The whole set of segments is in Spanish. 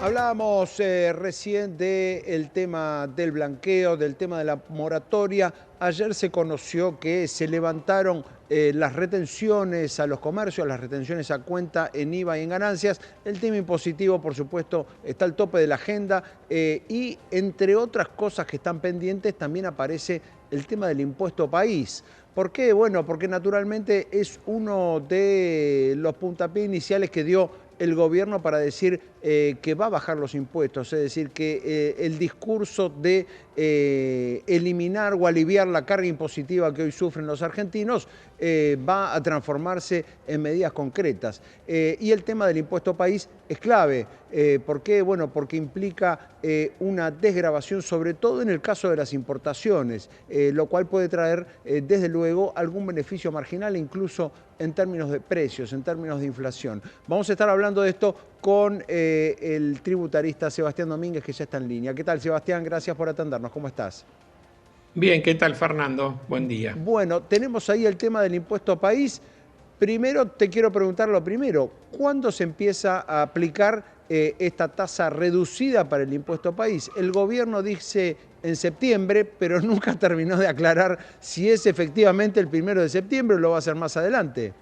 Hablábamos recién del tema del blanqueo, del tema de la moratoria. Ayer se conoció que se levantaron las retenciones a los comercios, las retenciones a cuenta en IVA y en ganancias. El tema impositivo, por supuesto, está al tope de la agenda y entre otras cosas que están pendientes también aparece el tema del impuesto país. ¿Por qué? Bueno, porque naturalmente es uno de los puntapiés iniciales que dio el gobierno para decir que va a bajar los impuestos, es decir, que el discurso de eliminar o aliviar la carga impositiva que hoy sufren los argentinos va a transformarse en medidas concretas. Y el tema del impuesto país es clave. ¿Por qué? Bueno, porque implica una desgravación, sobre todo en el caso de las importaciones, lo cual puede traer, desde luego, algún beneficio marginal, incluso en términos de precios, en términos de inflación. Vamos a estar hablando de esto con el tributarista Sebastián Domínguez, que ya está en línea. ¿Qué tal, Sebastián? Gracias por atendernos. ¿Cómo estás? Bien, ¿qué tal, Fernando? Buen día. Bueno, tenemos ahí el tema del impuesto país. Primero te quiero preguntar lo primero, ¿cuándo se empieza a aplicar esta tasa reducida para el impuesto país? El gobierno dice en septiembre, pero nunca terminó de aclarar si es efectivamente el 1 de septiembre o lo va a hacer más adelante.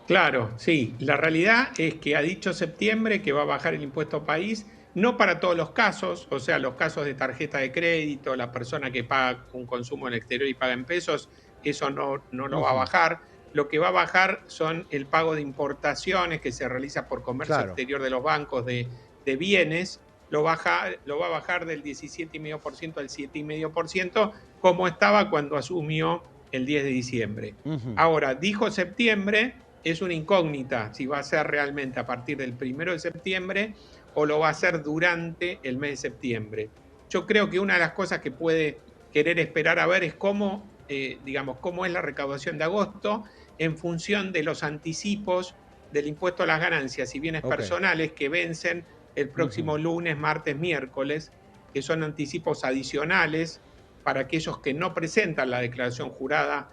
Claro, sí, la realidad es que ha dicho septiembre que va a bajar el impuesto país, no para todos los casos, o sea, los casos de tarjeta de crédito, la persona que paga un consumo en el exterior y paga en pesos, eso no lo va a Ujú. bajar. Lo que va a bajar son el pago de importaciones que se realiza por comercio Claro. exterior de los bancos de bienes, lo va a bajar del 17,5% al 7,5%, como estaba cuando asumió el 10 de diciembre. Ujú. Ahora, dijo septiembre, es una incógnita si va a ser realmente a partir del 1 de septiembre o lo va a hacer durante el mes de septiembre. Yo creo que una de las cosas que puede querer esperar a ver es cómo, digamos, cómo es la recaudación de agosto en función de los anticipos del impuesto a las ganancias y bienes Ok. personales que vencen el Ujú. próximo lunes, martes, miércoles, que son anticipos adicionales para aquellos que no presentan la declaración jurada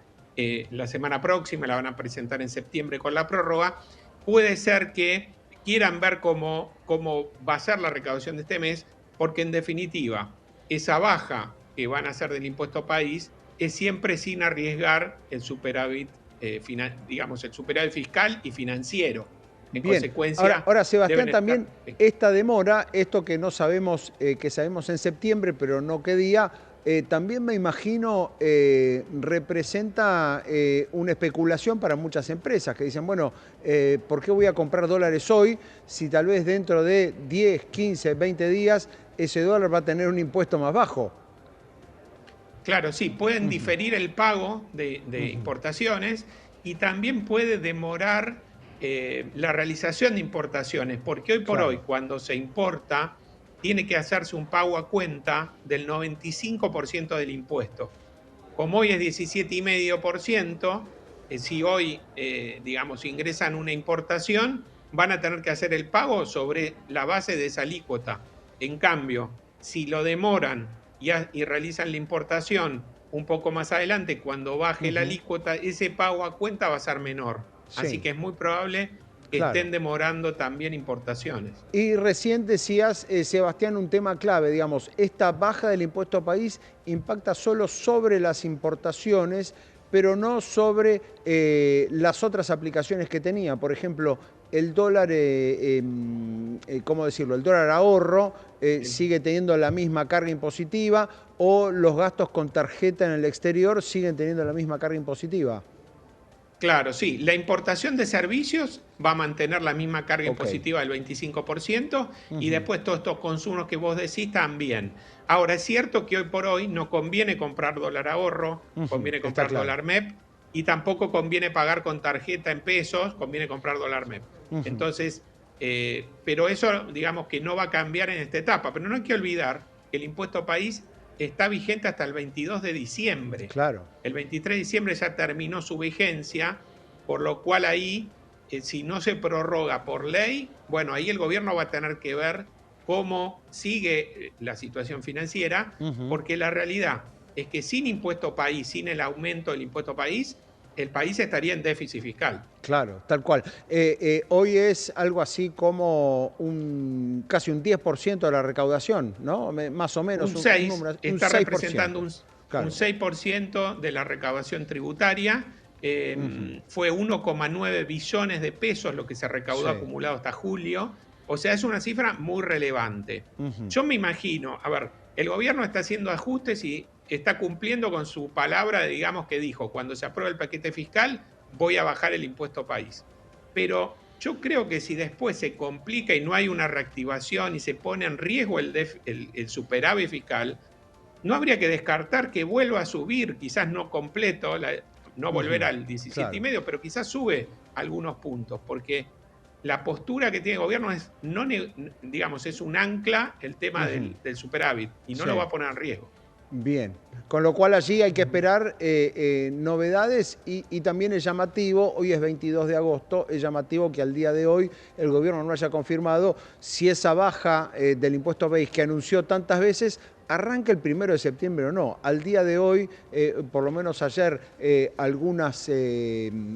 la semana próxima, la van a presentar en septiembre con la prórroga. Puede ser que quieran ver cómo va a ser la recaudación de este mes, porque en definitiva, esa baja que van a hacer del impuesto país es siempre sin arriesgar el superávit, digamos, el superávit fiscal y financiero. En Bien, ahora, consecuencia, ahora deben Sebastián, también estar. esta demora, esto que no sabemos, que sabemos en septiembre, pero no qué día, también me imagino representa una especulación para muchas empresas que dicen, bueno, ¿por qué voy a comprar dólares hoy si tal vez dentro de 10, 15, 20 días ese dólar va a tener un impuesto más bajo? Claro, sí, pueden Ujú. diferir el pago de Ujú. importaciones y también puede demorar la realización de importaciones, porque hoy por hoy, Claro. cuando se importa, tiene que hacerse un pago a cuenta del 95% del impuesto. Como hoy es 17,5%, si hoy, digamos, ingresan una importación, van a tener que hacer el pago sobre la base de esa alícuota. En cambio, si lo demoran y realizan la importación un poco más adelante, cuando baje la Ujú. alícuota, ese pago a cuenta va a ser menor. Así Sí, que es muy probable que claro. estén demorando también importaciones. Y recién decías, Sebastián, un tema clave, digamos, esta baja del impuesto a país impacta solo sobre las importaciones, pero no sobre las otras aplicaciones que tenía. Por ejemplo, el dólar, ¿cómo decirlo? El dólar ahorro sigue teniendo la misma carga impositiva o los gastos con tarjeta en el exterior siguen teniendo la misma carga impositiva. Claro, sí. La importación de servicios va a mantener la misma carga Ok. impositiva del 25% y Ujú. después todos estos consumos que vos decís también. Ahora, es cierto que hoy por hoy no conviene comprar dólar ahorro, Ujú. conviene Está comprar claro. dólar MEP y tampoco conviene pagar con tarjeta en pesos, conviene comprar dólar MEP. Ujú. Entonces, pero eso digamos que no va a cambiar en esta etapa. Pero no hay que olvidar que el impuesto país está vigente hasta el 22 de diciembre. Claro. El 23 de diciembre ya terminó su vigencia, por lo cual ahí, si no se prorroga por ley, bueno, ahí el gobierno va a tener que ver cómo sigue la situación financiera, Ujú. porque la realidad es que sin impuesto país, sin el aumento del impuesto país, el país estaría en déficit fiscal. Claro, tal cual. Hoy es algo así como un casi un 10% de la recaudación, ¿no? Más o menos Un 6, número, un está 6%. representando Claro. un 6% de la recaudación tributaria. Fue 1,9 billones de pesos lo que se recaudó Sí. acumulado hasta julio. O sea, es una cifra muy relevante. Yo me imagino, a ver, el gobierno está haciendo ajustes y está cumpliendo con su palabra, digamos, que dijo, cuando se apruebe el paquete fiscal, voy a bajar el impuesto país. Pero yo creo que si después se complica y no hay una reactivación y se pone en riesgo el superávit fiscal, no habría que descartar que vuelva a subir, quizás no completo, no volver al 17,5, Claro. pero quizás sube algunos puntos, porque la postura que tiene el gobierno es, no, digamos, es un ancla el tema del superávit y no Sí. lo va a poner en riesgo. Bien, con lo cual allí hay que esperar novedades y también es llamativo, hoy es 22 de agosto, es llamativo que al día de hoy el gobierno no haya confirmado si esa baja del impuesto BEIS que anunció tantas veces arranca el 1 de septiembre o no. Al día de hoy, por lo menos ayer, algunas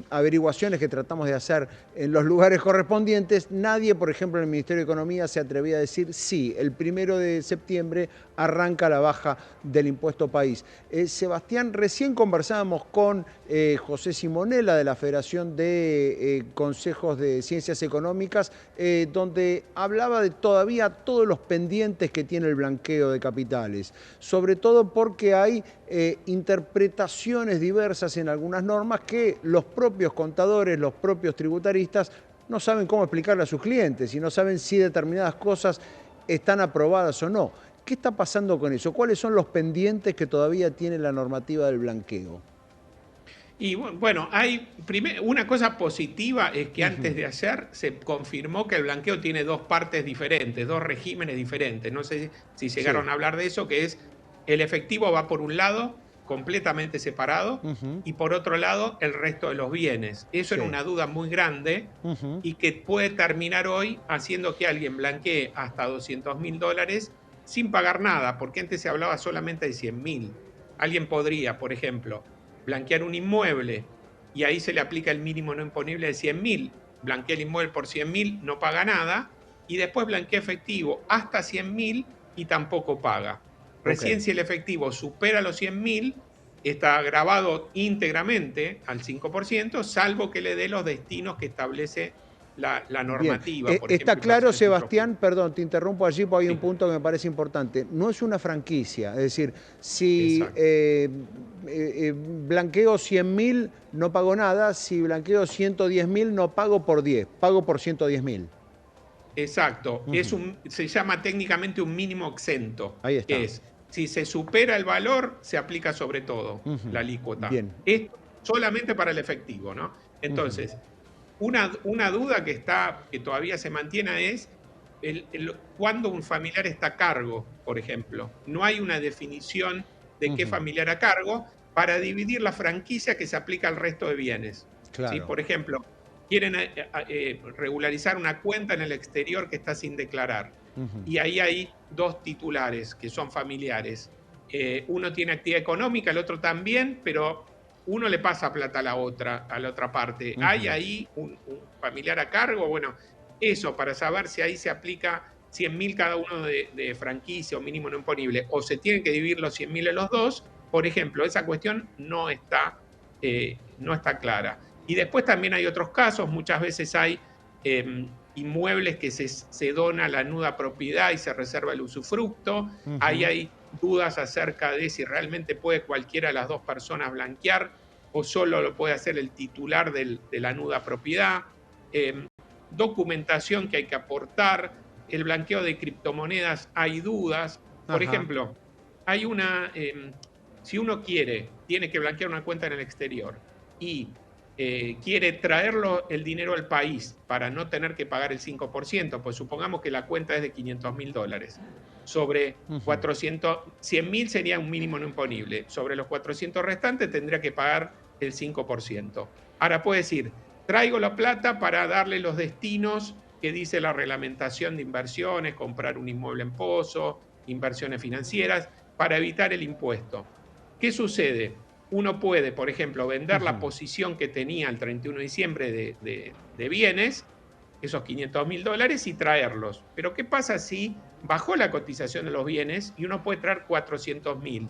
averiguaciones que tratamos de hacer en los lugares correspondientes, nadie, por ejemplo, en el Ministerio de Economía se atrevía a decir sí, el 1 de septiembre arranca la baja del impuesto país. Sebastián, recién conversábamos con José Simonella de la Federación de Consejos de Ciencias Económicas, donde hablaba de todavía todos los pendientes que tiene el blanqueo de capitales, sobre todo porque hay interpretaciones diversas en algunas normas que los propios contadores, los propios tributaristas no saben cómo explicarle a sus clientes y no saben si determinadas cosas están aprobadas o no. ¿Qué está pasando con eso? ¿Cuáles son los pendientes que todavía tiene la normativa del blanqueo? Y bueno, hay una cosa positiva es que antes de ayer se confirmó que el blanqueo tiene dos partes diferentes, dos regímenes diferentes. No sé si Sí. llegaron a hablar de eso, que es el efectivo va por un lado, completamente separado, y por otro lado el resto de los bienes. Eso era Sí. una duda muy grande y que puede terminar hoy haciendo que alguien blanquee hasta $200.000 sin pagar nada, porque antes se hablaba solamente de 100.000. Alguien podría, por ejemplo, blanquear un inmueble y ahí se le aplica el mínimo no imponible de 100.000. Blanquea el inmueble por 100.000, no paga nada, y después blanquea efectivo hasta 100.000 y tampoco paga. Ok. Recién si el efectivo supera los 100.000, está grabado íntegramente al 5%, salvo que le dé los destinos que establece la Bien, normativa, por está ejemplo, claro, inversiones Sebastián, impropias. perdón, te interrumpo allí porque hay un Sí, punto que me parece importante. No es una franquicia, es decir, si exacto. blanqueo 100.000 no pago nada, si blanqueo 110.000 no pago por 10, pago por 110.000. Exacto, se llama técnicamente un mínimo exento, Ahí que está. es, si se supera el valor, se aplica sobre todo la alícuota. Bien. Esto solamente para el efectivo, ¿no? Entonces, una duda que todavía se mantiene es cuando un familiar está a cargo, por ejemplo. No hay una definición de qué familiar a cargo para dividir la franquicia que se aplica al resto de bienes. ¿Sí? Claro. Por ejemplo, quieren regularizar una cuenta en el exterior que está sin declarar. Y ahí hay dos titulares que son familiares. Uno tiene actividad económica, el otro también, pero uno le pasa plata a la otra parte. ¿Hay ahí un familiar a cargo? Bueno, eso para saber si ahí se aplica 100.000 cada uno de franquicia o mínimo no imponible, o se tienen que dividir los 100.000 en los dos. Por ejemplo, esa cuestión no está clara. Y después también hay otros casos, muchas veces hay inmuebles que se dona a la nuda propiedad y se reserva el usufructo. Ahí hay dudas acerca de si realmente puede cualquiera de las dos personas blanquear o solo lo puede hacer el titular de la nuda propiedad. Documentación que hay que aportar, el blanqueo de criptomonedas, hay dudas. Por Ajá. ejemplo, hay si uno tiene que blanquear una cuenta en el exterior y quiere traerlo el dinero al país para no tener que pagar el 5%, pues supongamos que la cuenta es de $500.000. Sobre 100.000 sería un mínimo no imponible. Sobre los 400 restantes tendría que pagar el 5%. Ahora puede decir, traigo la plata para darle los destinos que dice la reglamentación de inversiones, comprar un inmueble en pozo, inversiones financieras, para evitar el impuesto. ¿Qué sucede? Uno puede, por ejemplo, vender la posición que tenía el 31 de diciembre de bienes esos $500.000 y traerlos. Pero ¿qué pasa si bajó la cotización de los bienes y uno puede traer 400.000?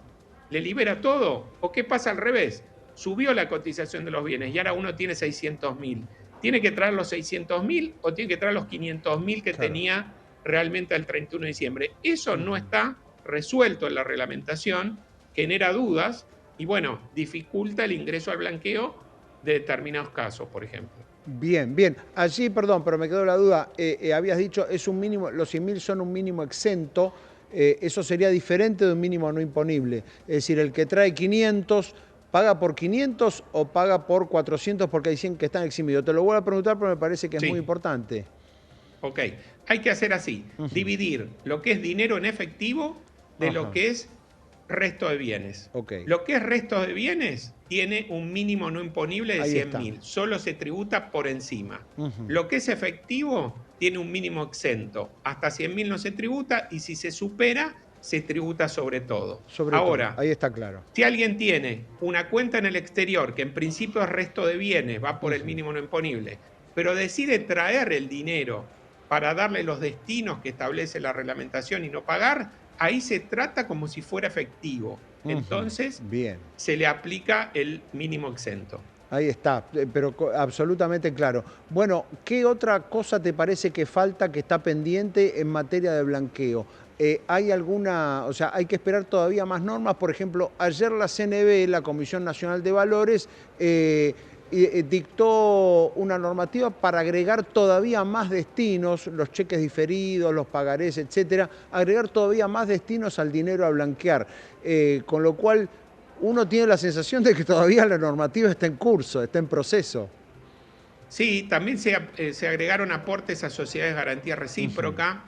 ¿Le libera todo? ¿O qué pasa al revés? Subió la cotización de los bienes y ahora uno tiene 600.000. ¿Tiene que traer los 600.000 o tiene que traer los 500.000 que Claro. tenía realmente al 31 de diciembre? Eso no está resuelto en la reglamentación, genera dudas y, bueno, dificulta el ingreso al blanqueo de determinados casos, por ejemplo. Bien, bien. Allí, perdón, pero me quedó la duda. Habías dicho, es un mínimo, los 100.000 son un mínimo exento. Eso sería diferente de un mínimo no imponible. Es decir, el que trae 500, ¿paga por 500 o paga por 400 porque hay 100 que están eximidos? Te lo voy a preguntar, pero me parece que es muy Sí. importante. Ok, hay que hacer así, Ujú. dividir lo que es dinero en efectivo de lo Ajá, que es resto de bienes. ok. Lo que es resto de bienes tiene un mínimo no imponible de Ahí está. 100.000, solo se tributa por encima. Ujú. Lo que es efectivo tiene un mínimo exento, hasta 100.000 no se tributa y si se supera, se tributa sobre todo. Sobre todo, Ahora, ahí está claro. si alguien tiene una cuenta en el exterior, que en principio es resto de bienes, va por el Ujú. mínimo no imponible, pero decide traer el dinero para darle los destinos que establece la reglamentación y no pagar, ahí se trata como si fuera efectivo. Ujú. Entonces, Bien. se le aplica el mínimo exento. Ahí está, pero absolutamente claro. Bueno, ¿qué otra cosa te parece que falta, que está pendiente en materia de blanqueo? ¿Hay alguna, o sea, hay que esperar todavía más normas? Por ejemplo, ayer la CNB, la Comisión Nacional de Valores, dictó una normativa para agregar todavía más destinos, los cheques diferidos, los pagarés, etcétera, agregar todavía más destinos al dinero a blanquear. Con lo cual uno tiene la sensación de que todavía la normativa está en curso, está en proceso. Sí, también se agregaron aportes a sociedades de garantía Ujú. recíproca,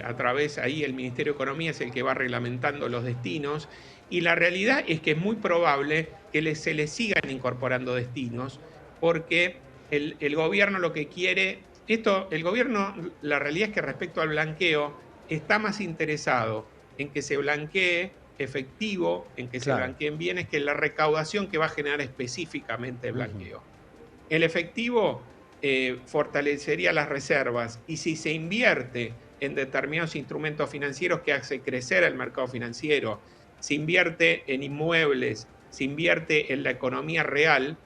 a través ahí el Ministerio de Economía es el que va reglamentando los destinos, y la realidad es que es muy probable que se le sigan incorporando destinos, porque el gobierno lo que quiere, el gobierno, la realidad es que respecto al blanqueo, está más interesado en que se blanquee efectivo, en que se Claro. blanqueen bienes, que en la recaudación que va a generar específicamente el Ujú. blanqueo. El efectivo fortalecería las reservas y si se invierte en determinados instrumentos financieros que hace crecer el mercado financiero, se invierte en inmuebles, se invierte en la economía real,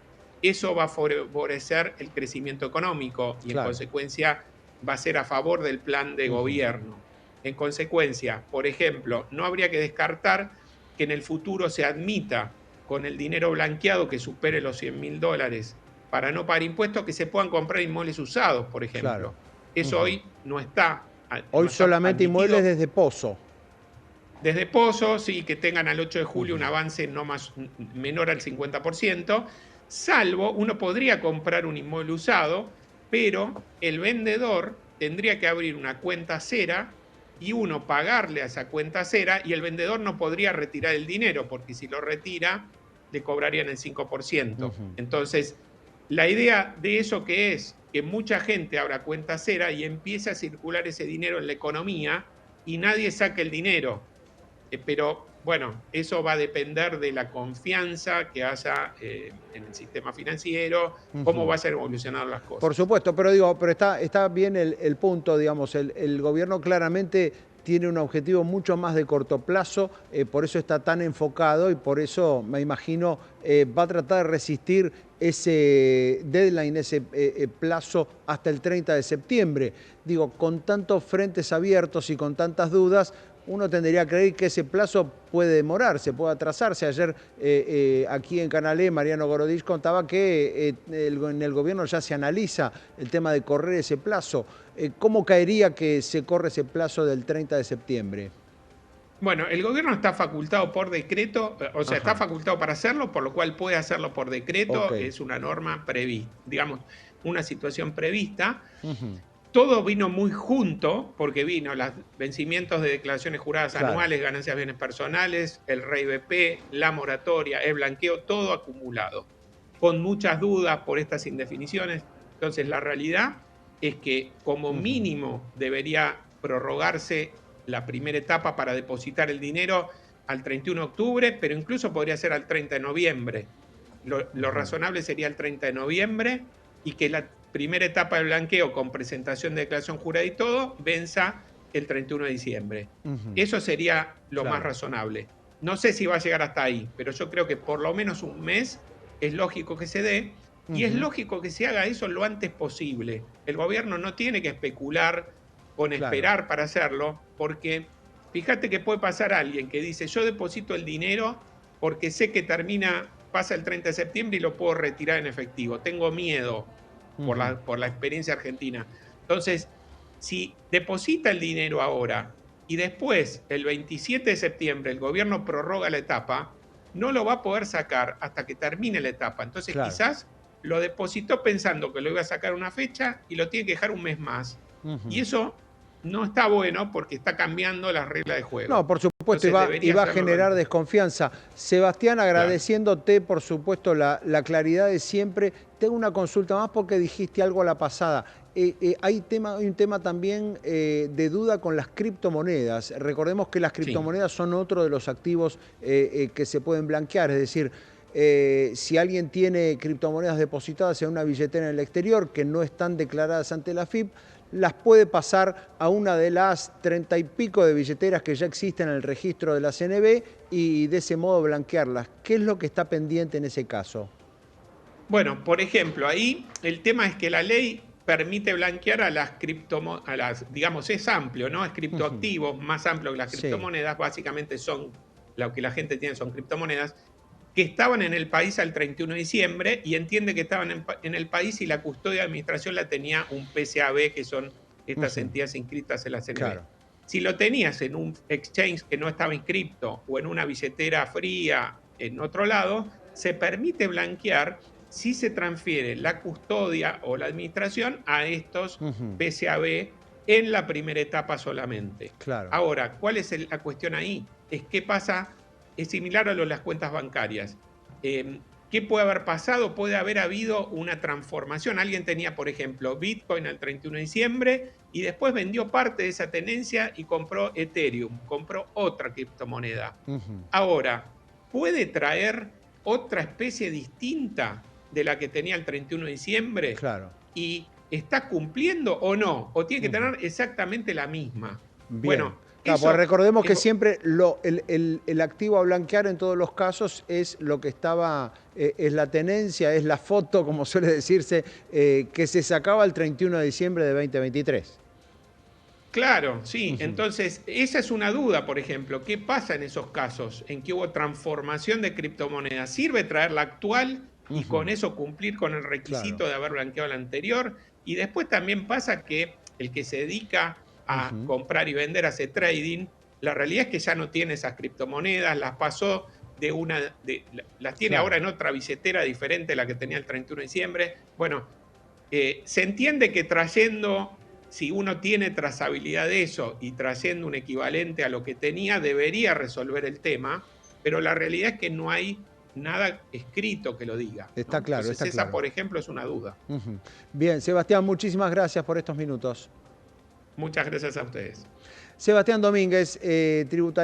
eso va a favorecer el crecimiento económico y en Claro. consecuencia va a ser a favor del plan de Ujú. gobierno. En consecuencia, por ejemplo, no habría que descartar que en el futuro se admita con el dinero blanqueado que supere los $100.000 para no pagar impuestos, que se puedan comprar inmuebles usados, por Claro. ejemplo. Eso Ujú. hoy no está, Hoy solamente inmuebles admitido desde Pozo. desde Pozo, sí, que tengan al 8 de julio un Ujú. avance no más, menor al 50%, salvo uno podría comprar un inmueble usado, pero el vendedor tendría que abrir una cuenta cera y uno pagarle a esa cuenta cera y el vendedor no podría retirar el dinero, porque si lo retira, le cobrarían el 5%. Ujú. Entonces, la idea de eso que es que mucha gente abra cuenta cera y empiece a circular ese dinero en la economía y nadie saque el dinero. Pero bueno, eso va a depender de la confianza que haya en el sistema financiero, cómo Ujú. va a ser evolucionando las Por cosas. supuesto, pero digo, pero está bien el punto, digamos, el gobierno claramente tiene un objetivo mucho más de corto plazo, por eso está tan enfocado y por eso, me imagino, va a tratar de resistir ese deadline, ese plazo hasta el 30 de septiembre. Digo, con tantos frentes abiertos y con tantas dudas, uno tendría que creer que ese plazo puede demorarse, puede atrasarse. Ayer aquí en Canal E, Mariano Gorodich contaba que en el gobierno ya se analiza el tema de correr ese plazo. ¿Cómo caería que se corre ese plazo del 30 de septiembre? Bueno, el gobierno está facultado por decreto, o sea, está Ajá, facultado para hacerlo, por lo cual puede hacerlo por ok. decreto, es una norma prevista, digamos, una situación prevista. Ujú. Todo vino muy junto, porque vino los vencimientos de declaraciones juradas Claro. anuales, ganancias bienes personales, el REI BP, la moratoria, el blanqueo, todo acumulado, con muchas dudas por estas indefiniciones. Entonces, la realidad es que como Ujú. mínimo debería prorrogarse la primera etapa para depositar el dinero al 31 de octubre, pero incluso podría ser al 30 de noviembre. Lo Ujú. razonable sería el 30 de noviembre y que primera etapa del blanqueo con presentación de declaración jurada y todo, venza el 31 de diciembre. Eso sería lo más razonable. No sé si va a llegar hasta ahí, pero yo creo que por lo menos un mes es lógico que se dé, y es lógico que se haga eso lo antes posible. El gobierno no tiene que especular con esperar para hacerlo, porque fíjate que puede pasar alguien que dice, yo deposito el dinero porque sé que pasa el 30 de septiembre y lo puedo retirar en efectivo. Tengo miedo por la experiencia argentina. Entonces, si deposita el dinero ahora y después, el 27 de septiembre, el gobierno prorroga la etapa, no lo va a poder sacar hasta que termine la etapa. Entonces, quizás lo depositó pensando que lo iba a sacar una fecha y lo tiene que dejar un mes más. Y eso no está bueno porque está cambiando las reglas de juego. No, por supuesto, y va a generar desconfianza. Sebastián, agradeciéndote, por supuesto, la claridad de siempre. Tengo una consulta más porque dijiste algo a la pasada. Hay un tema también de duda con las criptomonedas. Recordemos que las criptomonedas son otro de los activos que se pueden blanquear, es decir, si alguien tiene criptomonedas depositadas en una billetera en el exterior que no están declaradas ante la AFIP, las puede pasar a una de las 30 y pico de billeteras que ya existen en el registro de la CNB y de ese modo blanquearlas. ¿Qué es lo que está pendiente en ese caso? Bueno, por ejemplo, ahí el tema es que la ley permite blanquear a las criptomonedas, digamos, es amplio, ¿no? Es criptoactivos, más amplio que las criptomonedas, básicamente son, lo que la gente tiene son criptomonedas, que estaban en el país al 31 de diciembre y entiende que estaban en el país y la custodia de administración la tenía un PCAB, que son estas entidades inscritas en la CNB. Si lo tenías en un exchange que no estaba inscrito o en una billetera fría en otro lado, se permite blanquear si se transfiere la custodia o la administración a estos PCAB en la primera etapa solamente. Ahora, ¿cuál es la cuestión ahí? Es qué pasa. Es similar a lo de las cuentas bancarias. ¿Qué puede haber pasado? Puede haber habido una transformación. Alguien tenía, por ejemplo, Bitcoin al 31 de diciembre y después vendió parte de esa tenencia y compró Ethereum, compró otra criptomoneda. Ahora, ¿puede traer otra especie distinta de la que tenía el 31 de diciembre? ¿Y está cumpliendo o no? ¿O tiene que tener exactamente la misma? Bueno, pues recordemos que siempre el activo a blanquear en todos los casos es lo que estaba, es la tenencia, es la foto, como suele decirse, que se sacaba el 31 de diciembre de 2023. Claro, sí. Entonces, esa es una duda, por ejemplo. ¿Qué pasa en esos casos en que hubo transformación de criptomonedas? ¿Sirve traer la actual y con eso cumplir con el requisito de haber blanqueado la anterior? Y después también pasa que el que se dedica a comprar y vender, hace trading, la realidad es que ya no tiene esas criptomonedas, las pasó las tiene ahora en otra billetera diferente a la que tenía el 31 de diciembre. Bueno, se entiende que trayendo, si uno tiene trazabilidad de eso y trayendo un equivalente a lo que tenía, debería resolver el tema, pero la realidad es que no hay nada escrito que lo diga, ¿no? Está claro, entonces, esa, por ejemplo, es una duda. Bien, Sebastián, muchísimas gracias por estos minutos. Muchas gracias a ustedes. Sebastián Domínguez, tributarista.